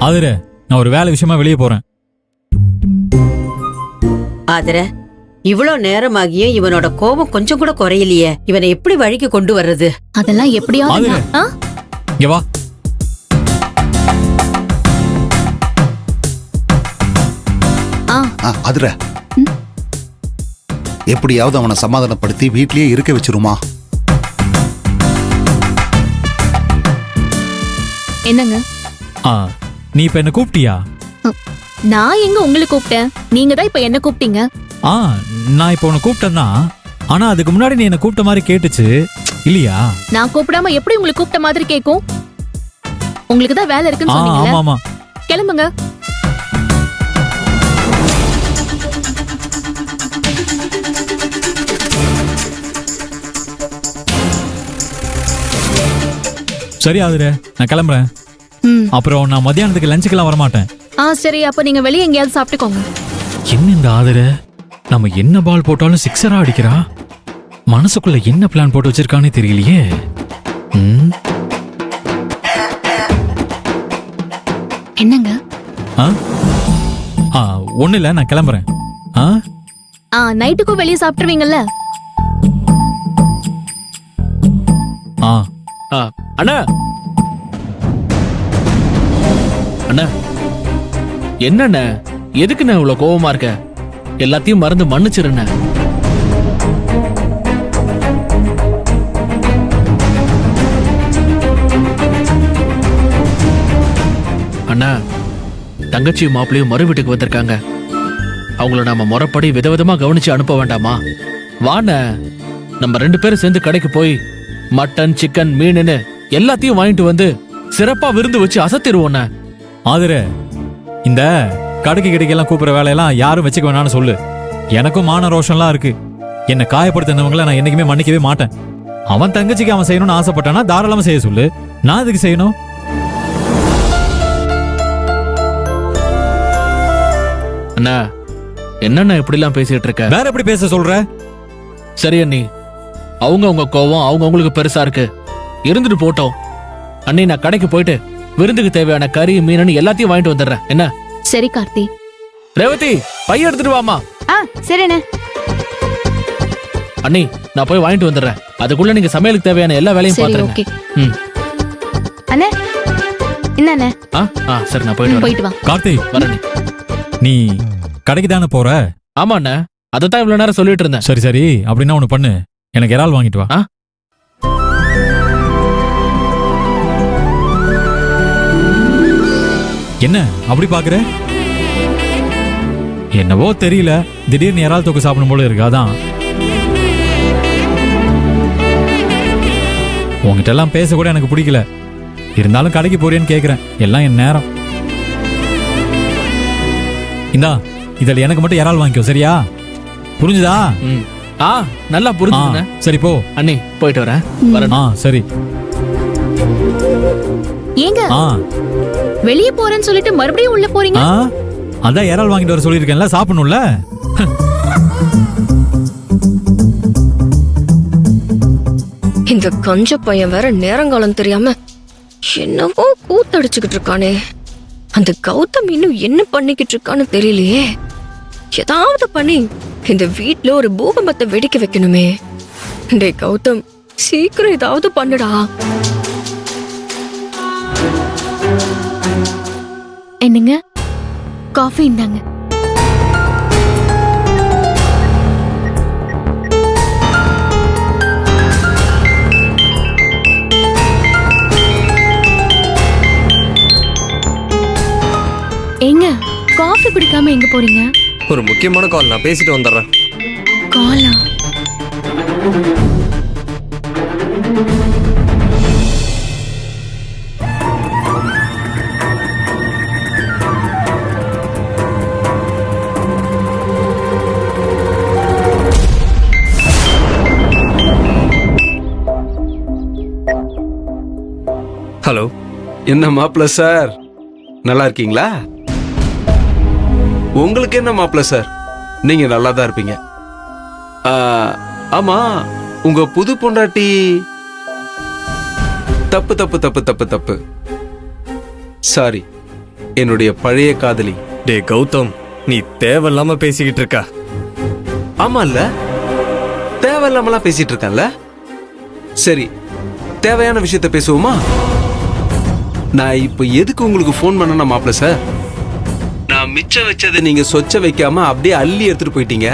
ஆதிர, நான் ஒரு வேலை விஷயமா வெளியே போறேன். ஆதிர, இவ்ளோ நேரமாகியும் இவனோட கோபம் கொஞ்சம் கூட குறையலையே. இவனை எப்படி வழிக்கு கொண்டு வர்றது? அதெல்லாம் எப்படியாவது இங்க வா. ஆதிர, எப்படியாவது அவனை சமாதானப்படுத்தி வீட்லயே இருக்க வச்சிருமா? என்னங்க? நீ இப்ப என்ன கூப்பிட்டியா? நான் எங்க உங்களை கூப்பிட்டேன்? நீங்க தான் இப்ப என்ன கூப்பிட்டீங்க. நான் இப்ப உன்னை கூப்பிட்டேன்னா, ஆனா அதுக்கு முன்னாடி நீ என்ன கூப்பிட்ட மாதிரி கேட்டுச்சு இல்லையா? நான் கூப்பிடாம எப்படி உங்களுக்கு கூப்பிட்ட மாதிரி கேக்கும்? உங்களுக்கு தான் வேலை இருக்குன்னு சொன்னீங்க. ஆமா ஆமா, கிளம்புங்க. சரி ஆதிர, நான் கிளம்புறேன். அப்புறம் நான் மத்தியானத்துக்கு லஞ்சுக்கெல்லாம் வரமாட்டேன். சரி, அப்ப நீங்க வெளியே எங்கேயாவது சாப்பிட்டுக்கோங்க. என்ன இந்த ஆதிர, நம்ம என்ன பால் போட்டாலும் சிக்ஸரா அடிக்கிறா. மனசுக்குள்ள என்ன பிளான் போட்டு வச்சிருக்கானே தெரியலையே. என்னங்க? ஒண்ணு இல்ல, நான் கிளம்புறேன். நைட்டுக்கும் வெளியே சாப்பிட்டுருவீங்கல்ல? அண்ணா அண்ணா, என்னண்ண, எதுக்குண்ண இவ்வளவு கோவமா இருக்க? எல்லாத்தையும் மறந்து மன்னிச்சிருண்ண. அண்ணா, தங்கச்சியும் மாப்பிளையும் மறு வீட்டுக்கு வந்திருக்காங்க. அவங்கள நாம முறைப்படி விதவிதமா கவனிச்சு அனுப்ப வேண்டாமா? வாண்ண, நம்ம 2 பேரும் சேர்ந்து கடைக்கு போய் மட்டன், சிக்கன், மீனுன்னு எல்லாத்தையும் வாங்கிட்டு வந்து சிறப்பா விருந்து வச்சு அசத்திடுவோண்ண. ஆதிர, இந்த கடைக்கு கிடைக்கெல்லாம் கூப்பிடுற வேலையெல்லாம் யாரும் வச்சுக்க வேணாம்னு சொல்லு. எனக்கும் மான ரோஷன்லாம் இருக்கு. என்னை காயப்படுத்தினவங்களை நான் என்னைக்குமே மன்னிக்கவே மாட்டேன். அவன் தங்கச்சிக்கு அவன் செய்யணும்னு ஆசைப்பட்டானா தாராளமா செய்ய சொல்லு. நான் இதுக்கு செய்யணும்? அண்ணா, என்னண்ணா இப்படி எல்லாம் பேசிட்டு இருக்க? வேற எப்படி பேச சொல்ற? சரி அண்ணி, அவங்க கோவம் அவங்களுக்கு பெருசா இருக்கு, இருந்துட்டு போட்டோம். அண்ணி, நான் கடைக்கு போயிட்டு விருந்துக்கு தேவையான கறி, மீன் எல்லாத்தையும் வாங்கிட்டு வந்துடுறேன். என்ன? சரி கார்த்தி. ரேவதி, பைய எடுத்துட்டு வாமா. சரிண்ணே. அண்ணி, நான் போய் வாங்கிட்டு வந்துடுறேன். அதுக்குள்ள நீங்க சமையலுக்கு தேவையான எல்லா வேலையும் பாத்துருங்க. அண்ணே, என்ன? சரி, நான் போயிட்டு வா. கார்த்தி, வரேன். நீ கடைக்கு தானே போற? ஆமா அண்ணா, அதைத்தான் இவ்வளவு நேரம் சொல்லிட்டு இருந்தேன். சரி சரி, அப்படின்னா ஒண்ணு பண்ணு, எனக்கு இறால் வாங்கிட்டு வா. என்ன அப்படி பாக்குற? என்னவோ தெரியல, திடீர்னு இறால் தொக்கு சாப்பிடும் போல இருக்கு. அதான் உங்ககிட்ட எல்லாம் பேச கூட எனக்கு பிடிக்கல. இருந்தாலும் கடைக்கு போறேன்னு கேக்குறேன். எல்லாம் என் நேரம். இந்தா, இதுல எனக்கு மட்டும் இறால் வாங்கிக்கோ, சரியா? புரிஞ்சுதா? நல்லா புரிஞ்சுங்க. சரி போ அண்ணி, போயிட்டு வரேன். சரி. ஏங்க வெளியே போறேன்னு சொல்லிட்டு மறுபடியும் உள்ள போறீங்க? அதான் இறால் வாங்கிட்டு வர சொல்லிருக்கேன்ல, சாப்பிடணும்ல. இந்த கஞ்ச பையன் வேற நேரங்காலம் தெரியாம என்னவோ கூத்தடிச்சுக்கிட்டு இருக்கானே. அந்த கௌதம் இன்னும் என்ன பண்ணிக்கிட்டு இருக்கான்னு தெரியலையே. ஏதாவது பண்ணி இந்த வீட்ல ஒரு பூகம்பத்தை வெடிக்க வைக்கணுமே. டே கௌதம், சீக்கிரம் ஏதாவது பண்ணுடா. என்னங்க? காஃபி இந்தாங்க. ஏங்க, காஃபி குடிக்காம எங்க போறீங்க? ஒரு முக்கியமான கால், நான் பேசிட்டு வந்துடுறேன். காலா? ஹலோ, என்ன மாப்பிள்ள சார், நல்லா இருக்கீங்களா? உங்களுக்கு என்ன மாப்பிள்ள சார், நீங்க நல்லா தான் இருப்பீங்க. ஆமா, உங்க புது பொண்டாட்டி தப்பு தப்பு தப்பு தப்பு தப்பு. சாரி, என்னுடைய பழைய காதலி. டே கௌதம், நீ தேவையில்லாம பேசிக்கிட்டு இருக்க. ஆமா இல்ல, தேவையில்லாமலாம் பேசிட்டு இருக்கேன்ல. சரி, தேவையான விஷயத்த பேசுவோமா? நான் இப்ப எதுக்கு உங்களுக்கு ஃபோன் பண்ணனா மாப்ள சார்? நான் மிச்சம் வச்சதை நீங்க சொச்ச வைக்காம அப்படியே அள்ளி எடுத்துட்டு போயிட்டீங்க.